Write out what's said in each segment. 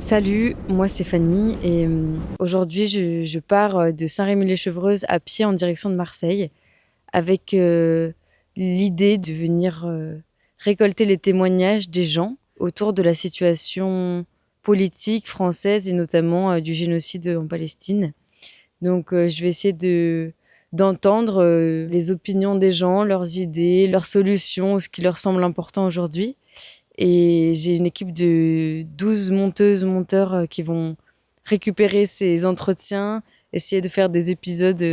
Salut, moi c'est Fanny et aujourd'hui je pars de Saint-Rémy-lès-Chevreuse à pied en direction de Marseille avec l'idée de venir récolter les témoignages des gens autour de la situation politique française et notamment du génocide en Palestine. Donc je vais essayer d'entendre les opinions des gens, leurs idées, leurs solutions, ce qui leur semble important aujourd'hui. Et j'ai une équipe de 12 monteuses, monteurs qui vont récupérer ces entretiens, essayer de faire des épisodes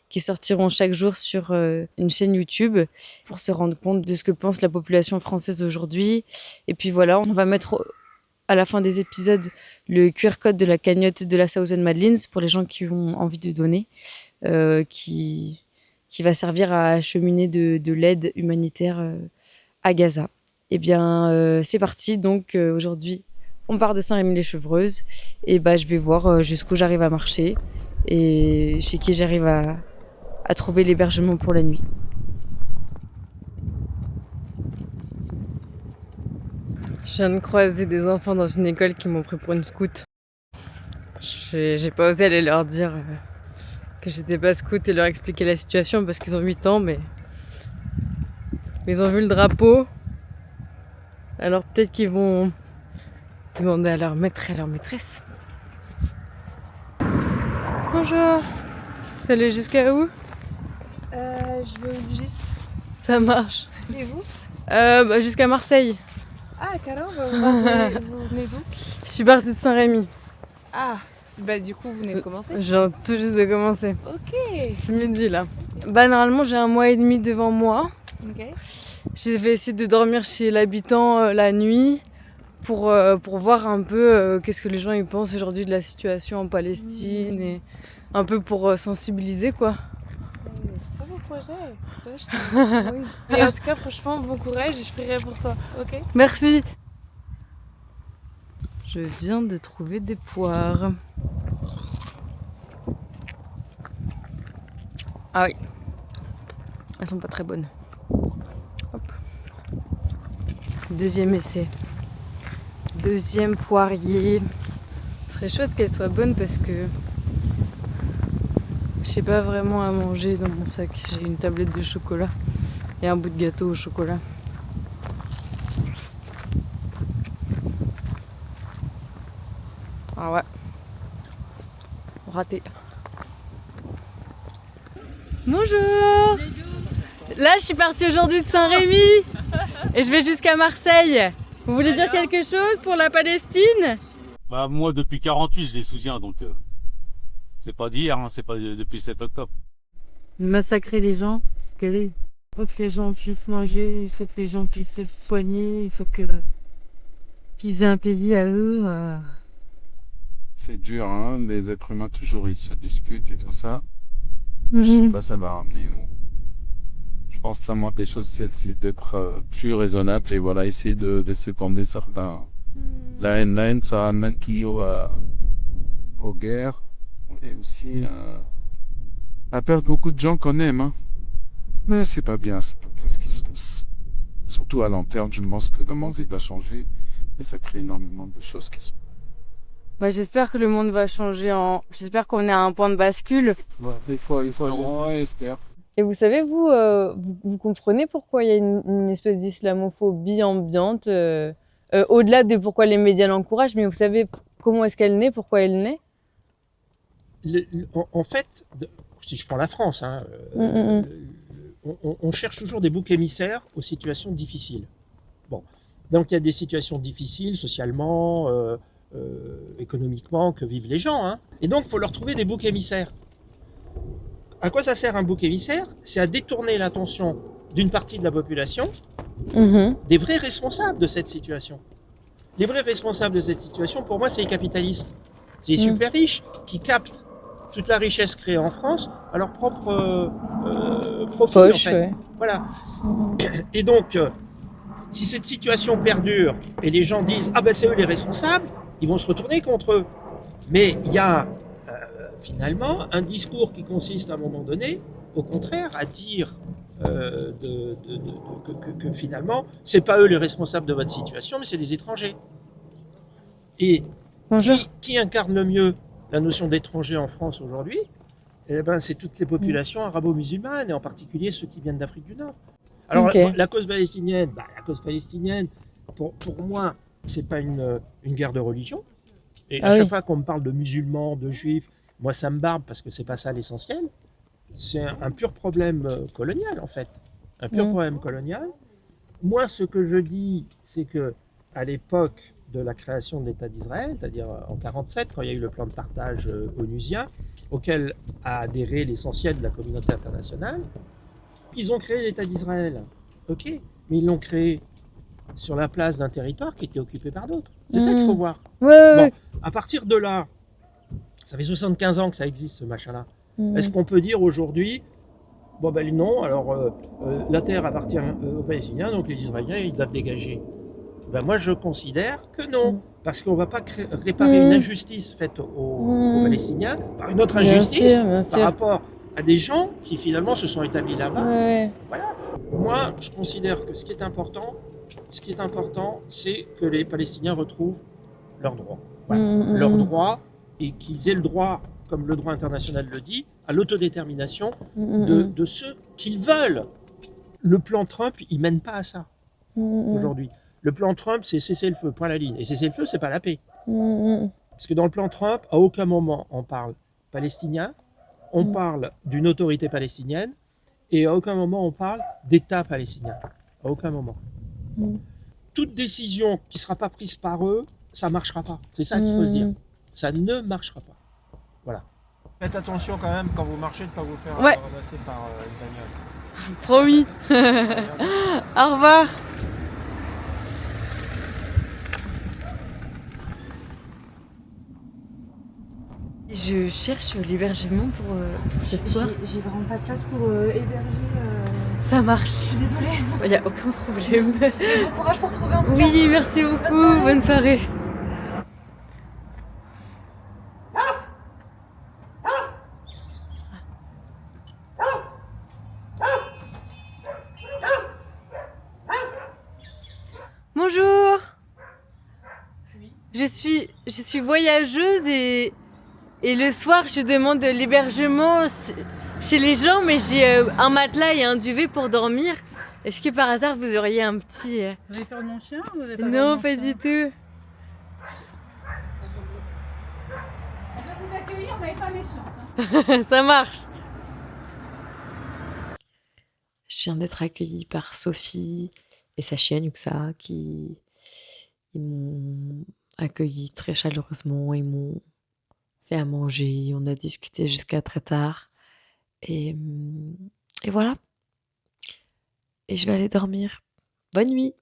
qui sortiront chaque jour sur une chaîne YouTube pour se rendre compte de ce que pense la population française aujourd'hui. Et puis voilà, on va mettre à la fin des épisodes le QR code de la cagnotte de la Thousand Madeleines pour les gens qui ont envie de donner, qui va servir à acheminer de l'aide humanitaire à Gaza. Eh bien, c'est parti. Donc aujourd'hui, on part de Saint-Rémy-lès-Chevreuse. Et je vais voir jusqu'où j'arrive à marcher et chez qui j'arrive à trouver l'hébergement pour la nuit. Je viens de croiser des enfants dans une école qui m'ont pris pour une scout. J'ai pas osé aller leur dire que j'étais pas scout et leur expliquer la situation parce qu'ils ont 8 ans, mais ils ont vu le drapeau. Alors peut-être qu'ils vont demander à leur maître et à leur maîtresse. Bonjour. Vous allez jusqu'à où? Je vais aux Ulysses. Ça marche. Et vous? Jusqu'à Marseille. Ah, carrément, vous venez d'où? Je suis partie de Saint-Rémy. Ah, du coup, vous venez de commencer? Je viens tout juste de commencer. Ok. C'est midi là. Normalement j'ai 1 mois et demi devant moi. Ok. Je vais essayer de dormir chez l'habitant la nuit pour voir un peu qu'est-ce que les gens ils pensent aujourd'hui de la situation en Palestine et un peu pour sensibiliser quoi. C'est beau projet. Oui. Et en tout cas, franchement, bon courage et je prierai pour toi. Ok. Merci. Je viens de trouver des poires. Ah oui. Elles sont pas très bonnes. Hop. Deuxième essai. Deuxième poirier. Ce serait chouette qu'elles soient bonnes parce que je sais pas vraiment à manger dans mon sac. J'ai une tablette de chocolat et un bout de gâteau au chocolat. Ah ouais. Raté. Bonjour. Là, je suis partie aujourd'hui de Saint-Rémy et je vais jusqu'à Marseille. Vous voulez dire quelque chose pour la Palestine? Moi, depuis 48, je les souviens, donc c'est pas d'hier, hein, c'est pas depuis 7 octobre. Massacrer les gens, ce qu'elle est. Il faut que les gens puissent manger, il faut que les gens puissent se soigner, il faut qu'ils aient un pays à eux. C'est dur, hein, les êtres humains toujours ils se disputent et tout ça. Je sais pas, ça va ramener où. Je pense que ça manque des choses, c'est d'être plus raisonnable et voilà, essayer de laisser tomber certains. La haine, ça amène toujours aux guerres et aussi à perdre beaucoup de gens qu'on aime. Hein. Mais c'est pas bien ce qui se passe. Surtout à long terme, je pense que le monde va changer et ça crée énormément de choses qui sont. J'espère que le monde va changer J'espère qu'on est à un point de bascule. Ouais, il faut espérer. Et vous savez, vous comprenez pourquoi il y a une espèce d'islamophobie ambiante au-delà de pourquoi les médias l'encouragent, mais vous savez comment est-ce qu'elle naît, pourquoi elle naît? En fait, si je prends la France, hein, on cherche toujours des boucs émissaires aux situations difficiles. Bon, donc il y a des situations difficiles socialement, économiquement, que vivent les gens. Hein. Et donc, il faut leur trouver des boucs émissaires. À quoi ça sert un bouc émissaire? C'est à détourner l'attention d'une partie de la population des vrais responsables de cette situation. Les vrais responsables de cette situation, pour moi, c'est les capitalistes. C'est les super riches qui captent toute la richesse créée en France à leur propre profit. Poche, en fait. ouais. Voilà. Et donc, si cette situation perdure et les gens disent « Ah ben c'est eux les responsables », ils vont se retourner contre eux. Mais il y a finalement un discours qui consiste à un moment donné, au contraire, à dire que finalement, c'est pas eux les responsables de votre situation, mais c'est des étrangers. Et Bonjour. Qui incarne le mieux la notion d'étranger en France aujourd'hui? Eh ben, c'est toutes les populations arabo-musulmanes, et en particulier ceux qui viennent d'Afrique du Nord. Alors, Ok. la cause palestinienne, pour moi, c'est pas une guerre de religion. Et à Ah chaque oui. fois qu'on me parle de musulmans, de juifs, moi ça me barbe parce que c'est pas ça l'essentiel. C'est un pur problème colonial en fait. Un pur problème colonial. Moi, ce que je dis, c'est que à l'époque de la création de l'État d'Israël, c'est-à-dire en 1947, quand il y a eu le plan de partage onusien, auquel a adhéré l'essentiel de la communauté internationale, ils ont créé l'État d'Israël. Ok, mais ils l'ont créé sur la place d'un territoire qui était occupé par d'autres. C'est ça qu'il faut voir. Ouais. À partir de là, ça fait 75 ans que ça existe ce machin-là. Mhm. Est-ce qu'on peut dire aujourd'hui, bon ben non, alors la terre appartient aux Palestiniens, donc les Israéliens ils doivent dégager? Ben moi je considère que non, parce qu'on ne va pas réparer une injustice faite aux Palestiniens par une autre injustice Bien par sûr. rapport à des gens qui finalement se sont établis là-bas. Ouais. Voilà. Moi je considère que ce qui est important, c'est que les Palestiniens retrouvent leurs droits. Voilà. Leurs droits, et qu'ils aient le droit, comme le droit international le dit, à l'autodétermination de ceux qu'ils veulent. Le plan Trump, il mène pas à ça aujourd'hui. Le plan Trump, c'est cesser le feu, point la ligne. Et cesser le feu, c'est pas la paix. Parce que dans le plan Trump, à aucun moment on parle palestinien, on parle d'une autorité palestinienne, et à aucun moment on parle d'État palestinien. À aucun moment. Toute décision qui ne sera pas prise par eux, ça ne marchera pas. C'est ça qu'il faut se dire. Ça ne marchera pas. Voilà. Faites attention quand même quand vous marchez de ne pas vous faire ramasser par une bagnole. Promis. Au revoir. Je cherche l'hébergement pour ce soir. J'ai vraiment pas de place pour héberger. Ça marche. Je suis désolée. Il n'y a aucun problème. Bon courage pour trouver en tout cas. Oui, merci beaucoup. Bonne soirée. Bonjour. Je suis voyageuse et le soir je demande de l'hébergement chez les gens, mais j'ai un matelas et un duvet pour dormir. Est-ce que par hasard vous auriez un petit... Vous avez peur de mon chien ou vous avez pas Non, peur pas de mon du chien tout. On va vous accueillir, mais pas méchante. Ça marche. Je viens d'être accueillie par Sophie et sa chienne Yuxa qui m'ont accueillie très chaleureusement. Ils m'ont fait à manger, on a discuté jusqu'à très tard. Et voilà. Et je vais aller dormir. Bonne nuit.